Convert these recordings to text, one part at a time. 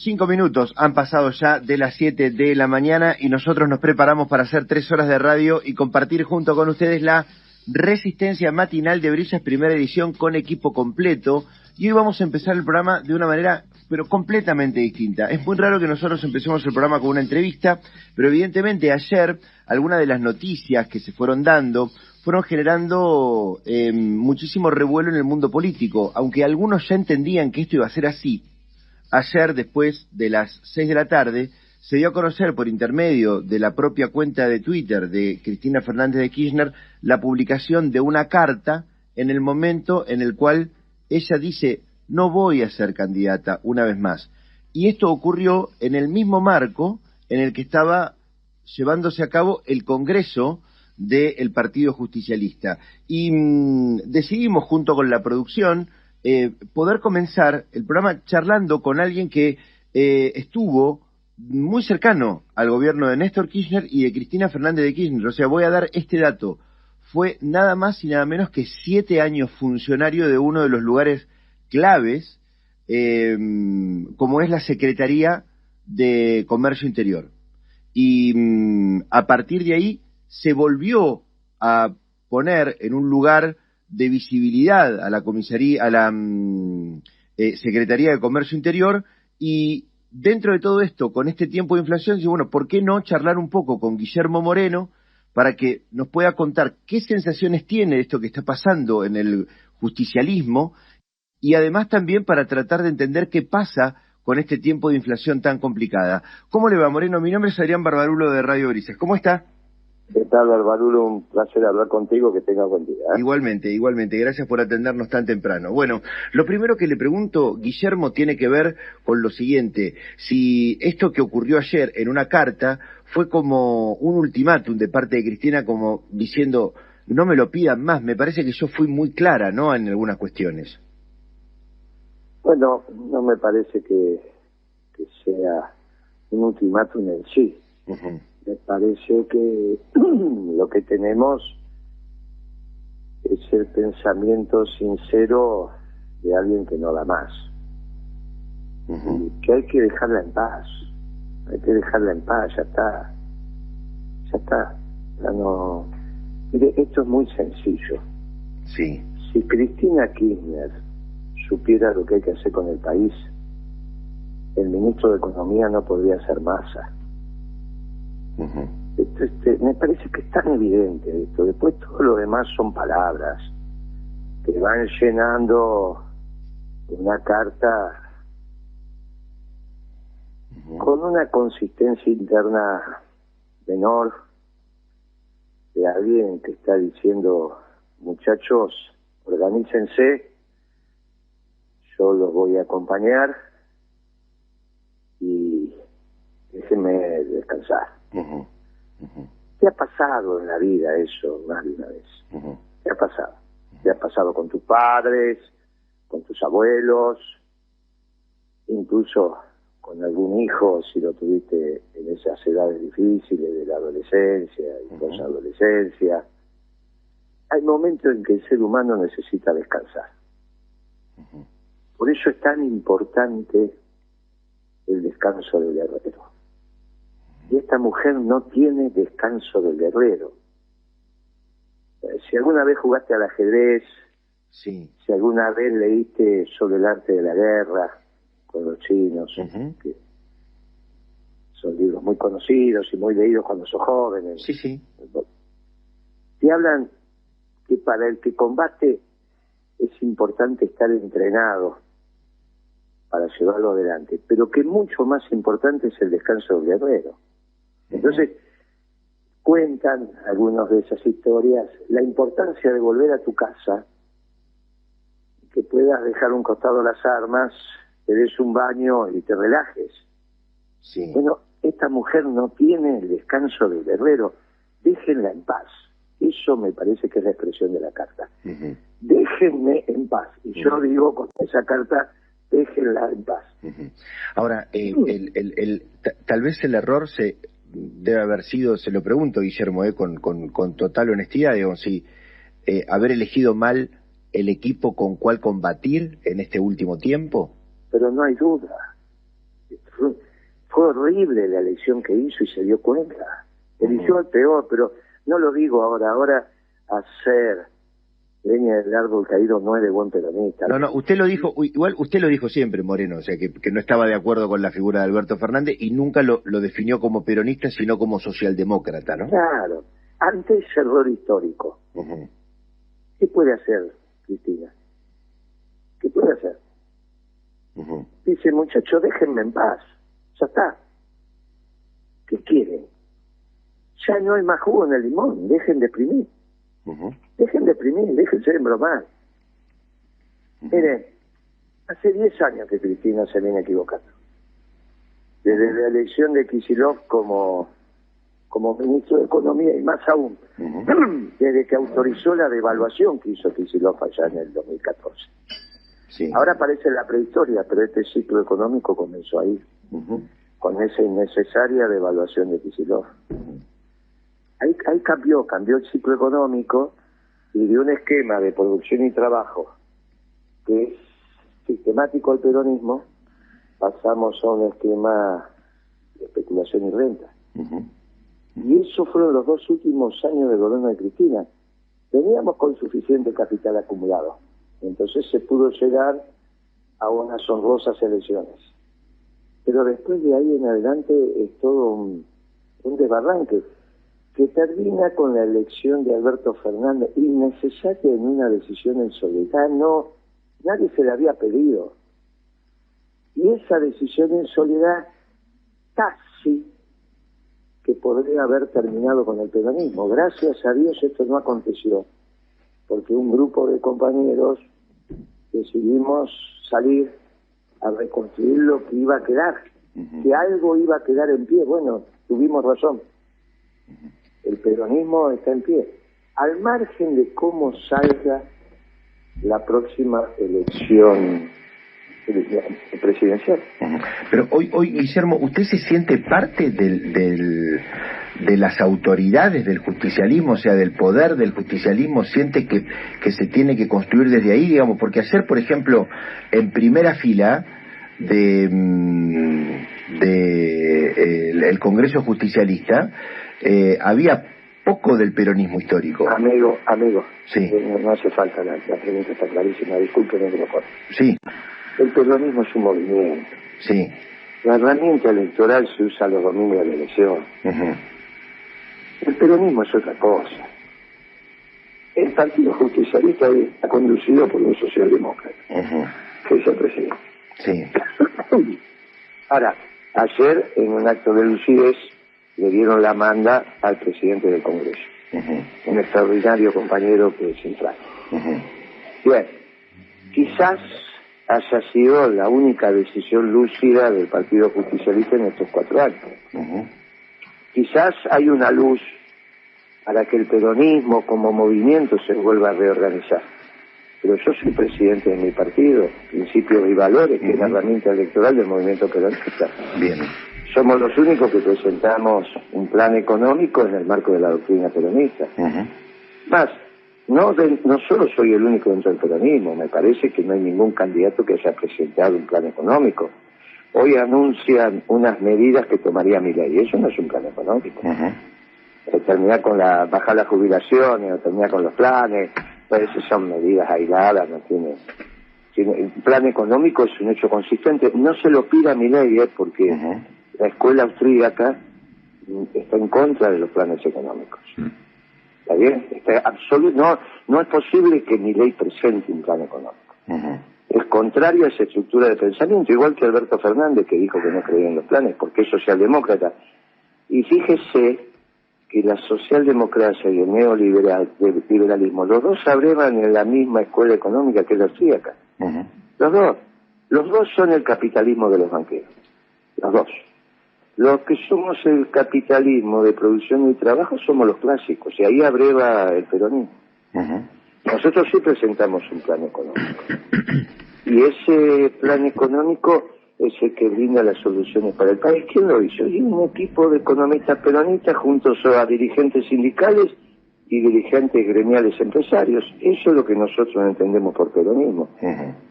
5 minutos han pasado ya de las 7 de la mañana y nosotros nos preparamos para hacer 3 horas de radio y compartir junto con ustedes la Resistencia Matinal de Brillas, primera edición con equipo completo. Y hoy vamos a empezar el programa de una manera, pero completamente distinta. Es muy raro que nosotros empecemos el programa con una entrevista, pero evidentemente ayer algunas de las noticias que se fueron dando fueron generando muchísimo revuelo en el mundo político, aunque algunos ya entendían que esto iba a ser así. Ayer, después de las 6 de la tarde, se dio a conocer por intermedio de la propia cuenta de Twitter de Cristina Fernández de Kirchner la publicación de una carta en el momento en el cual ella dice: no voy a ser candidata una vez más. Y esto ocurrió en el mismo marco en el que estaba llevándose a cabo el Congreso del Partido Justicialista. Y decidimos, junto con la producción, poder comenzar el programa charlando con alguien que estuvo muy cercano al gobierno de Néstor Kirchner y de Cristina Fernández de Kirchner. O sea, voy a dar este dato: fue nada más y nada menos que 7 años funcionario de uno de los lugares claves, como es la Secretaría de Comercio Interior. Y a partir de ahí se volvió a poner en un lugar de visibilidad a la comisaría, a la Secretaría de Comercio Interior, y dentro de todo esto, con este tiempo de inflación, digo, bueno, ¿por qué no charlar un poco con Guillermo Moreno para que nos pueda contar qué sensaciones tiene esto que está pasando en el justicialismo, y además también para tratar de entender qué pasa con este tiempo de inflación tan complicada? ¿Cómo le va, Moreno? Mi nombre es Adrián Barbarulo de Radio Brisas. ¿Cómo está? ¿Qué tal, Barbarulo? Un placer hablar contigo, que tenga buen día. Igualmente, gracias por atendernos tan temprano. Bueno, lo primero que le pregunto, Guillermo, tiene que ver con lo siguiente: si esto que ocurrió ayer en una carta fue como un ultimátum de parte de Cristina, como diciendo, no me lo pidan más. Me parece que yo fui muy clara, ¿no?, en algunas cuestiones. Bueno, no me parece que sea un ultimátum en sí. Uh-huh. Me parece que lo que tenemos es el pensamiento sincero de alguien que no da más. Uh-huh. Y que hay que dejarla en paz. Hay que dejarla en paz, ya está. Ya está. Ya no. Mire, esto es muy sencillo. Sí. Si Cristina Kirchner supiera lo que hay que hacer con el país, el ministro de Economía no podría ser Massa. Uh-huh. Me parece que es tan evidente esto. Después todo lo demás son palabras que van llenando una carta con una consistencia interna menor, de alguien que está diciendo: muchachos, organícense, yo los voy a acompañar y déjenme descansar. Uh-huh. Uh-huh. ¿Te ha pasado en la vida eso más de una vez? Uh-huh. ¿Te ha pasado? ¿Te ha pasado con tus padres, con tus abuelos, incluso con algún hijo, si lo tuviste en esas edades difíciles de la adolescencia y posadolescencia? Hay momentos en que el ser humano necesita descansar. Uh-huh. Por eso es tan importante el descanso del guerrero. Y esta mujer no tiene descanso del guerrero. Si alguna vez jugaste al ajedrez, sí, si alguna vez leíste sobre el arte de la guerra con los chinos, uh-huh, que son libros muy conocidos y muy leídos cuando sos jóvenes, sí, sí, te hablan que para el que combate es importante estar entrenado para llevarlo adelante, pero que mucho más importante es el descanso del guerrero. Entonces, cuentan algunas de esas historias la importancia de volver a tu casa, que puedas dejar a un costado las armas, te des un baño y te relajes. sí. Bueno, esta mujer no tiene el descanso del guerrero. Déjenla en paz. Eso me parece que es la expresión de la carta. Uh-huh. Déjenme en paz. Y yo digo con esa carta: déjenla en paz. Uh-huh. Ahora, tal vez el error debe haber sido, se lo pregunto, Guillermo, con total honestidad, digo, si haber elegido mal el equipo con cual combatir en este último tiempo. Pero no hay duda. Fue horrible la elección que hizo y se dio cuenta. Eligió al peor, pero no lo digo ahora hacer leña del árbol caído no es de buen peronista. No, usted lo dijo, igual usted lo dijo siempre, Moreno, o sea, que no estaba de acuerdo con la figura de Alberto Fernández y nunca lo definió como peronista, sino como socialdemócrata, ¿no? Claro, ante ese error histórico, ¿qué puede hacer Cristina? ¿Qué puede hacer? Dice, muchachos, déjenme en paz, ya está. ¿Qué quieren? Ya no hay más jugo en el limón, dejen de exprimir. Dejen de exprimir, déjense de bromar. Miren, hace 10 años que Cristina se viene equivocando. Desde la elección de Kicillof como ministro de Economía y más aún, desde que autorizó la devaluación que hizo Kicillof allá en el 2014. Sí. Ahora parece la prehistoria, pero este ciclo económico comenzó ahí, con esa innecesaria devaluación de Kicillof. Ahí cambió el ciclo económico y de un esquema de producción y trabajo que es sistemático al peronismo, pasamos a un esquema de especulación y renta. Y eso fueron los 2 últimos años del gobierno de Cristina. Veníamos con suficiente capital acumulado, entonces se pudo llegar a unas honrosas elecciones. Pero después de ahí en adelante es todo un desbarranque que termina con la elección de Alberto Fernández, innecesaria en una decisión en soledad, nadie se la había pedido. Y esa decisión en soledad casi que podría haber terminado con el peronismo. Gracias a Dios esto no aconteció, porque un grupo de compañeros decidimos salir a reconstruir lo que iba a quedar, que algo iba a quedar en pie. Bueno, tuvimos razón. El peronismo está en pie, al margen de cómo salga la próxima elección presidencial. Pero hoy, Guillermo, ¿usted se siente parte de las autoridades del justicialismo, o sea, del poder del justicialismo? ¿Siente que se tiene que construir desde ahí, digamos? Porque ayer, por ejemplo, en primera fila el Congreso Justicialista, había poco del peronismo histórico. Amigo, sí. No hace falta, la pregunta está clarísima, discúlpeme que lo corte. Sí. El peronismo es un movimiento. Sí. La herramienta electoral se usa los domingos de la elección. El peronismo es otra cosa. El Partido Justicialista está conducido por un socialdemócrata, que es el presidente. Sí. Ahora, ayer en un acto de lucidez le dieron la manda al presidente del Congreso, un extraordinario compañero que es central. Bien, quizás haya sido la única decisión lúcida del Partido Justicialista en estos 4 años. Quizás hay una luz para que el peronismo como movimiento se vuelva a reorganizar. Pero yo soy presidente de mi partido, Principios y Valores, que es la herramienta electoral del movimiento peronista. Bien. Somos los únicos que presentamos un plan económico en el marco de la doctrina peronista. Más, no solo soy el único dentro del peronismo, me parece que no hay ningún candidato que haya presentado un plan económico. Hoy anuncian unas medidas que tomaría Milei, eso no es un plan económico. Terminar con bajar las jubilaciones o terminar con los planes, pues esas son medidas aisladas, no tiene. El plan económico es un hecho consistente, no se lo pida a Milei, porque la escuela austríaca está en contra de los planes económicos. ¿Está bien? No es posible que Milei presente un plan económico. Es contrario a esa estructura de pensamiento, igual que Alberto Fernández, que dijo que no creía en los planes, porque es socialdemócrata. Y fíjese que la socialdemocracia y el neoliberalismo, los dos abrevan en la misma escuela económica que la austríaca. Los dos son el capitalismo de los banqueros. Los dos. Los que somos el capitalismo de producción y trabajo somos los clásicos, y ahí abreva el peronismo. Nosotros sí presentamos un plan económico. Y ese plan económico es el que brinda las soluciones para el país. ¿Quién lo hizo? Y un equipo de economistas peronistas juntos a dirigentes sindicales y dirigentes gremiales empresarios. Eso es lo que nosotros entendemos por peronismo.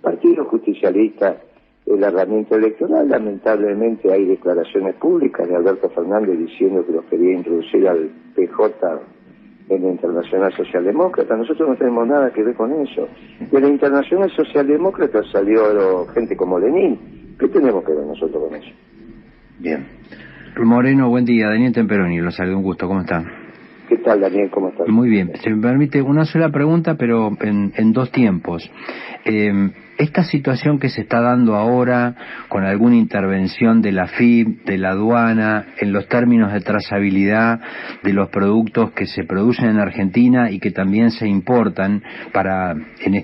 Partido Justicialista la herramienta electoral. Lamentablemente hay declaraciones públicas de Alberto Fernández diciendo que los quería introducir al PJ en la Internacional Socialdemócrata. Nosotros no tenemos nada que ver con eso. De la Internacional Socialdemócrata salió gente como Lenin. ¿Qué tenemos que ver nosotros con eso? Bien. Moreno, buen día. Daniel Temperoni, lo saludo, un gusto. ¿Cómo está? ¿Qué tal, Daniel? ¿Cómo estás? Muy bien. Se me permite una sola pregunta, pero en dos tiempos. Esta situación que se está dando ahora, con alguna intervención de la FIP, de la aduana, en los términos de trazabilidad de los productos que se producen en Argentina y que también se importan en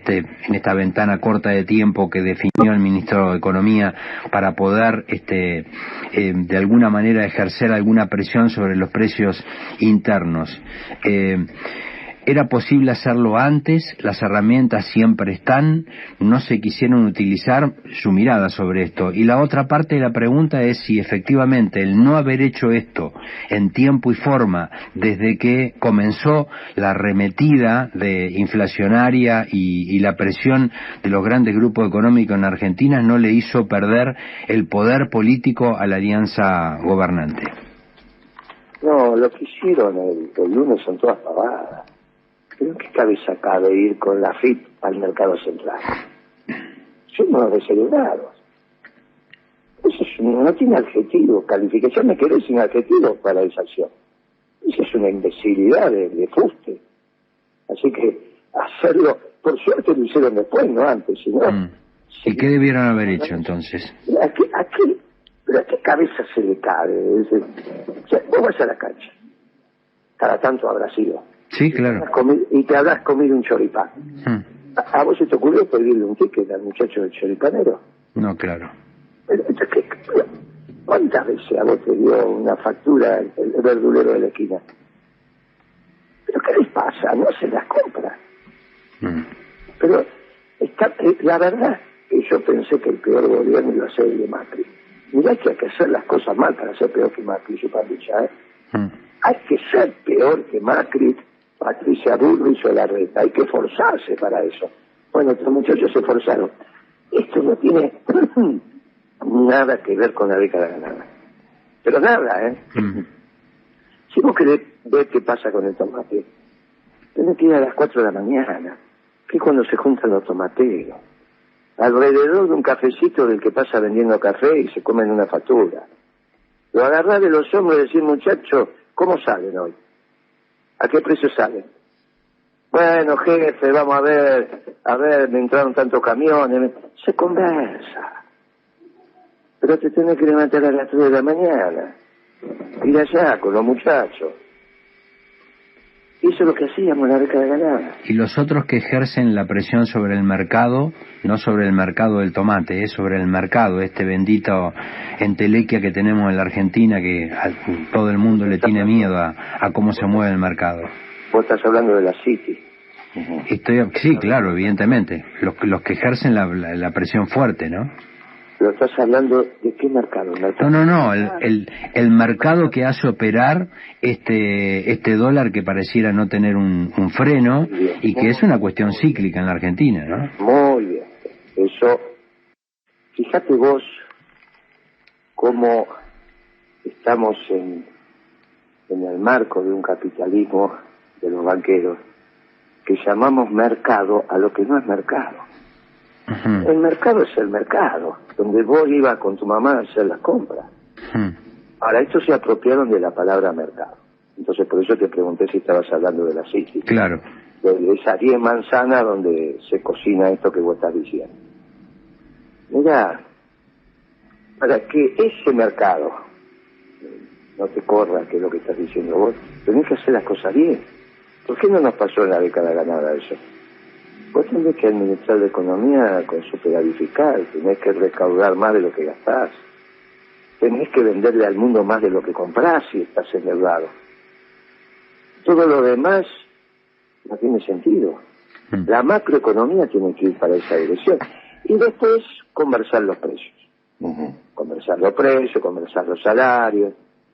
esta ventana corta de tiempo que definió el ministro de Economía para poder de alguna manera ejercer alguna presión sobre los precios internos. ¿Era posible hacerlo antes? ¿Las herramientas siempre están? ¿No se quisieron utilizar? Su mirada sobre esto. Y la otra parte de la pregunta es si efectivamente el no haber hecho esto en tiempo y forma desde que comenzó la arremetida inflacionaria y la presión de los grandes grupos económicos en Argentina no le hizo perder el poder político a la alianza gobernante. No, lo que hicieron el lunes son todas pavadas. ¿Pero en qué cabeza cabe ir con la FIP al mercado central? Son unos descerebrados. Eso no tiene adjetivo, calificación. Me quedé sin adjetivo para esa acción. Eso es una imbecilidad de fuste. Así que hacerlo, por suerte lo hicieron después, no antes, sino... ¿Y qué debieron haber hecho entonces? ¿A qué cabeza se le cabe? O sea, vos vas a la cancha. Cada tanto habrá sido. Sí, claro. Y te habrás comido un choripán. ¿A vos se te ocurrió pedirle un ticket al muchacho del choripanero? No, claro. ¿Cuántas veces a vos te dio una factura el verdulero de la esquina? ¿Pero qué les pasa? No se las compra. Pero la verdad que yo pensé que el peor gobierno iba a ser el de Macri. Mirá que hay que hacer las cosas mal para ser peor que Macri, su pandicha, ¿eh? Hay que ser peor que Macri, Patricia Bullrich o Larreta. Hay que forzarse para eso. Bueno, estos muchachos se forzaron. Esto no tiene nada que ver con la década ganada. Pero nada, ¿eh? Si vos querés ver qué pasa con el tomate, tenés que ir a las 4 de la mañana, que es cuando se juntan los tomateros, alrededor de un cafecito del que pasa vendiendo café y se comen una factura. Lo agarrás de los hombros y decís, muchacho, ¿cómo salen hoy? ¿A qué precio salen? Bueno, jefe, vamos a ver, me entraron tantos camiones. Se conversa. Pero te tenés que levantar a las 3 de la mañana. Ir allá con los muchachos. Eso es lo que hacíamos en la década ganada. Y los otros que ejercen la presión sobre el mercado, no sobre el mercado del tomate, es sobre el mercado, este bendito entelequia que tenemos en la Argentina, que a todo el mundo le tiene miedo a cómo se mueve el mercado. Vos estás hablando de la City. Sí, claro, evidentemente. Los que ejercen la presión fuerte, ¿no? ¿Pero estás hablando de qué mercado? No, el mercado que hace operar este dólar que pareciera no tener un freno y que es una cuestión cíclica en la Argentina, ¿no? Muy bien. Eso, fíjate vos cómo estamos en el marco de un capitalismo de los banqueros que llamamos mercado a lo que no es mercado. El mercado es el mercado, donde vos ibas con tu mamá a hacer las compras. Ahora, estos se apropiaron de la palabra mercado. Entonces, por eso te pregunté si estabas hablando de la City. Claro. De esas 10 manzanas donde se cocina esto que vos estás diciendo. Mirá, para que ese mercado no te corra, que es lo que estás diciendo vos, tenés que hacer las cosas bien. ¿Por qué no nos pasó en la década ganada eso? Vos tenés que administrar la economía con superávit fiscal, tenés que recaudar más de lo que gastás, tenés que venderle al mundo más de lo que comprás si estás endeudado. Todo lo demás no tiene sentido. La macroeconomía tiene que ir para esa dirección. Y después conversar los precios. Conversar los precios, conversar los salarios,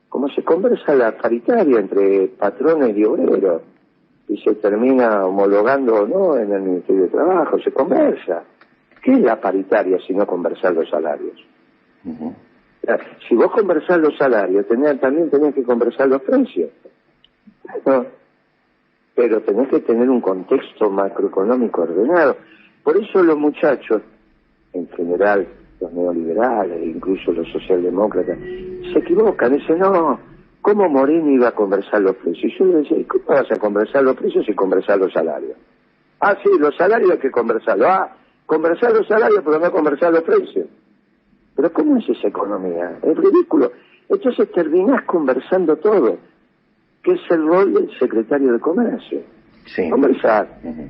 como se conversa la paritaria entre patrones y obreros. Y se termina homologando o no en el Ministerio de Trabajo, se conversa. ¿Qué es la paritaria si no conversar los salarios? Ujú. Si vos conversás los salarios, también tenés que conversar los precios. ¿No? Pero tenés que tener un contexto macroeconómico ordenado. Por eso los muchachos, en general los neoliberales, incluso los socialdemócratas, se equivocan. Dicen, no, ¿cómo Moreno iba a conversar los precios? Y yo le decía, ¿cómo vas a conversar los precios y conversar los salarios? Ah, sí, los salarios hay que conversarlos. Ah, conversar los salarios pero no conversar los precios. Pero ¿cómo es esa economía? Es ridículo. Entonces terminás conversando todo, que es el rol del secretario de Comercio. Sí. Conversar. Ujú.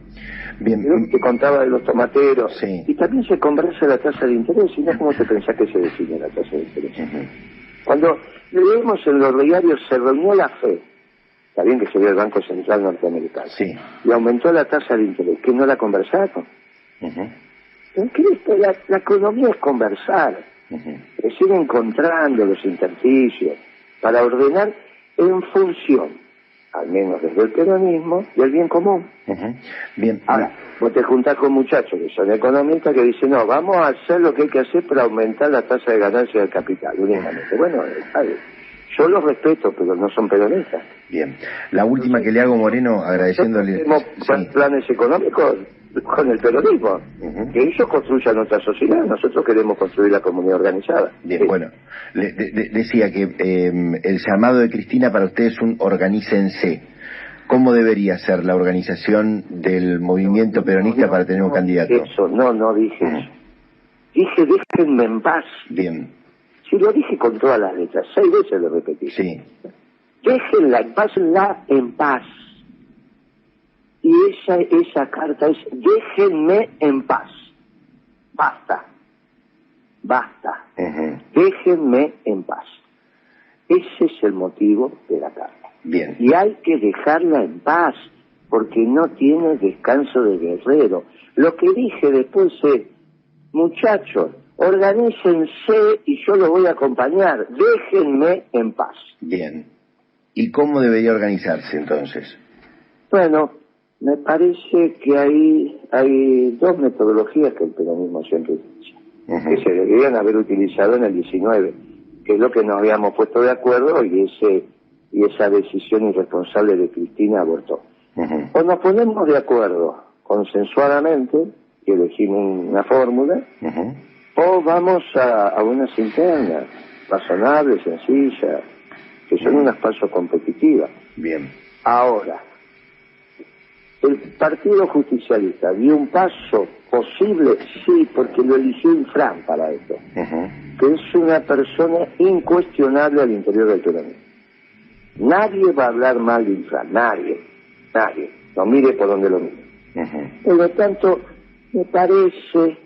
Bien. Yo te contaba de los tomateros. Sí. Y también se conversa la tasa de interés. Y no, ¿cómo te pensás que se define la tasa de interés? Ujú. Cuando leemos en los diarios, se reunió la FED, está bien que se vio el Banco Central norteamericano, Sí. y aumentó la tasa de interés, que no la conversaron. Ujú. ¿En qué la economía es conversar? Ujú. Es ir encontrando los intersticios para ordenar en función, al menos desde el peronismo, del bien común. Ujú. Bien. Ahora, vos te juntás con muchachos que son economistas que dicen, no, vamos a hacer lo que hay que hacer para aumentar la tasa de ganancia del capital, únicamente. Bueno, ¿sabes? Yo los respeto, pero no son peronistas. Bien. La última que le hago, Moreno, agradeciéndole. Tenemos Sí. planes económicos con el peronismo. Ujú. Que ellos construyan nuestra sociedad, nosotros queremos construir la comunidad organizada. Bien, Sí. bueno, decía que el llamado de Cristina para usted es un organícense. ¿Cómo debería ser la organización del movimiento peronista para tener un candidato? Eso, no dije eso. Dije, déjenme en paz. Bien, Si lo dije con todas las letras, 6 veces lo repetí. sí. Déjenla en paz. Y esa carta es, déjenme en paz. Basta. Ujú. Déjenme en paz. Ese es el motivo de la carta. Bien. Y hay que dejarla en paz, porque no tiene descanso de guerrero. Lo que dije después es, muchachos, organícense y yo los voy a acompañar. Déjenme en paz. Bien. ¿Y cómo debería organizarse entonces? Bueno, me parece que hay dos metodologías que el peronismo siempre utiliza, Ujú. que se deberían haber utilizado en el 19, que es lo que nos habíamos puesto de acuerdo y esa decisión irresponsable de Cristina abortó. Ujú. O nos ponemos de acuerdo consensuadamente y elegimos una fórmula, Ujú. o vamos a unas internas razonables, sencillas, que son unas pasos competitivas. Bien. Ahora, el Partido Justicialista dio un paso posible, sí, porque lo eligió Infran para esto, Ujú. que es una persona incuestionable al interior del peronismo. Nadie va a hablar mal de Infran, nadie, no mire por donde lo mire. Ujú. Por lo tanto, me parece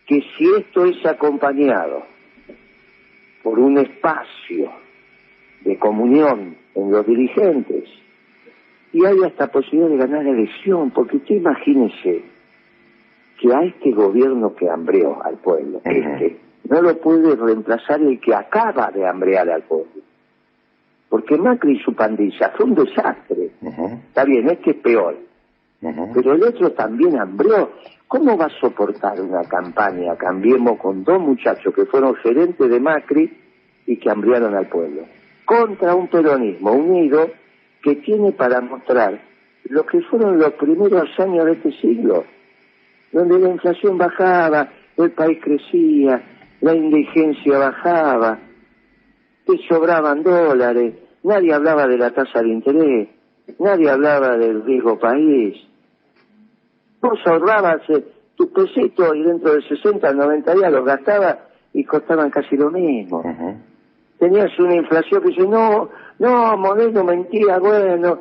que si esto es acompañado por un espacio de comunión en los dirigentes, y hay hasta posibilidad de ganar la elección, porque usted imagínese que a este gobierno que hambreó al pueblo, Ujú. no lo puede reemplazar el que acaba de hambrear al pueblo. Porque Macri y su pandilla fue un desastre. Ujú. Está bien, este es peor, Ujú. pero el otro también hambreó. ¿Cómo va a soportar una campaña, Cambiemos, con dos muchachos que fueron gerentes de Macri y que hambrearon al pueblo, contra un peronismo unido que tiene para mostrar lo que fueron los primeros años de este siglo, donde la inflación bajaba, el país crecía, la indigencia bajaba, te sobraban dólares, nadie hablaba de la tasa de interés, nadie hablaba del riesgo país. Vos ahorrabas tus pesitos y dentro de 60, 90 días los gastabas y costaban casi lo mismo. Ujú. Tenías una inflación que dice, no, Moreno, mentira, bueno.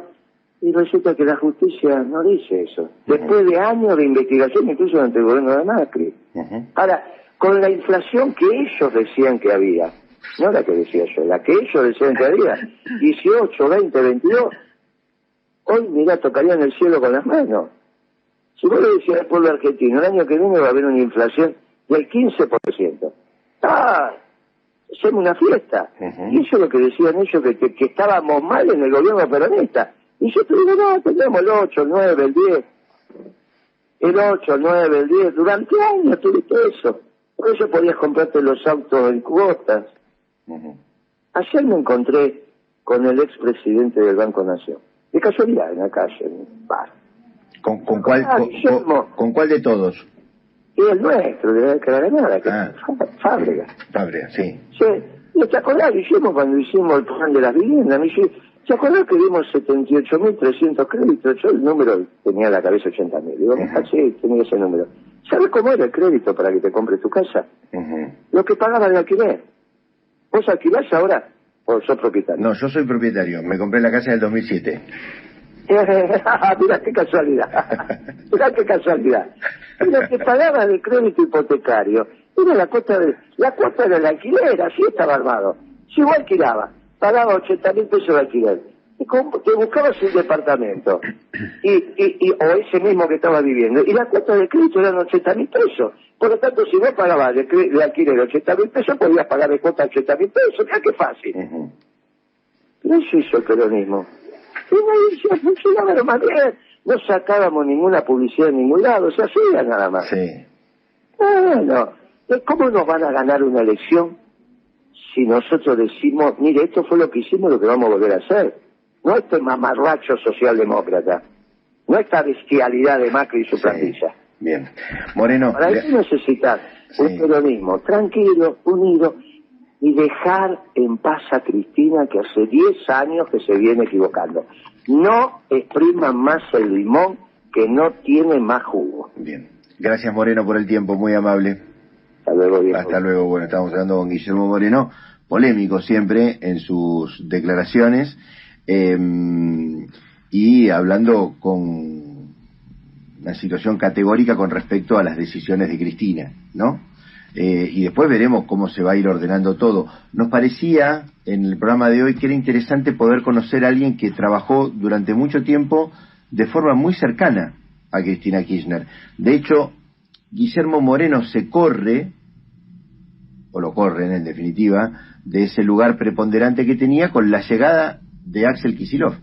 Y resulta que la justicia no dice eso. Después de años de investigación, incluso durante el gobierno de Macri. Ujú. Ahora, con la inflación que ellos decían que había, no la que decía yo, la que ellos decían que había, 18, 20, 22, hoy, mirá, tocarían el cielo con las manos. Si vos le decías al pueblo argentino, el año que viene va a haber una inflación del 15%. ¡Ah! Hacemos una fiesta. Ujú. Y eso es lo que decían ellos, que estábamos mal en el gobierno peronista. Y yo te digo, no, teníamos el 8, el 9, el 10. el 8, el 9, el 10, durante años tuviste eso. Por eso podías comprarte los autos en cuotas. Ayer me encontré con el expresidente del Banco Nación. De casualidad, en la calle, en un bar. ¿Con cuál de todos? Y el nuestro, de la Granada, que es Fábrega. Fábrega, sí. Sí. ¿Y te acordás que hicimos cuando hicimos el plan de las viviendas? Me dice, ¿te acordás que dimos 78.300 créditos? Yo el número tenía en la cabeza 80.000. Digo, sí, tenía ese número. ¿Sabes cómo era el crédito para que te compres tu casa? Lo que pagaba de alquiler. ¿Vos alquilás ahora o sos propietario? No, yo soy propietario. Me compré la casa en el 2007. Mirá qué casualidad. Mirá qué casualidad. Lo que pagaba de crédito hipotecario era la cuota del alquiler, así estaba armado. Si vos alquilabas, pagaba 80.000 pesos de alquiler. Y te buscabas un departamento, o ese mismo que estaba viviendo, y la cuota de crédito eran 80.000 pesos. Por lo tanto, si vos pagabas de alquiler 80.000 pesos, podías pagar de cuota 80.000 pesos. Mirá qué fácil. No eso hizo el peronismo. Y no funcionaba lo más bien. No sacábamos ninguna publicidad en ningún lado, se hacía nada más. Sí. Bueno, ¿cómo nos van a ganar una elección si nosotros decimos, mire, esto fue lo que hicimos, lo que vamos a volver a hacer? No este mamarracho socialdemócrata, no esta bestialidad de Macri y su plantilla. Bien. Moreno. Para eso necesitas un peronismo tranquilo, unido, y dejar en paz a Cristina, que hace 10 años que se viene equivocando. No expriman más el limón, que no tiene más jugo. Bien. Gracias, Moreno, por el tiempo, muy amable. Hasta luego, Diego. Hasta luego. Bueno, estamos hablando con Guillermo Moreno, polémico siempre en sus declaraciones, y hablando con una situación categórica con respecto a las decisiones de Cristina, ¿no? Y después veremos cómo se va a ir ordenando todo. Nos parecía en el programa de hoy que era interesante poder conocer a alguien que trabajó durante mucho tiempo de forma muy cercana a Cristina Kirchner. De hecho, Guillermo Moreno se corre, o lo corren en definitiva, de ese lugar preponderante que tenía con la llegada de Axel Kicillof.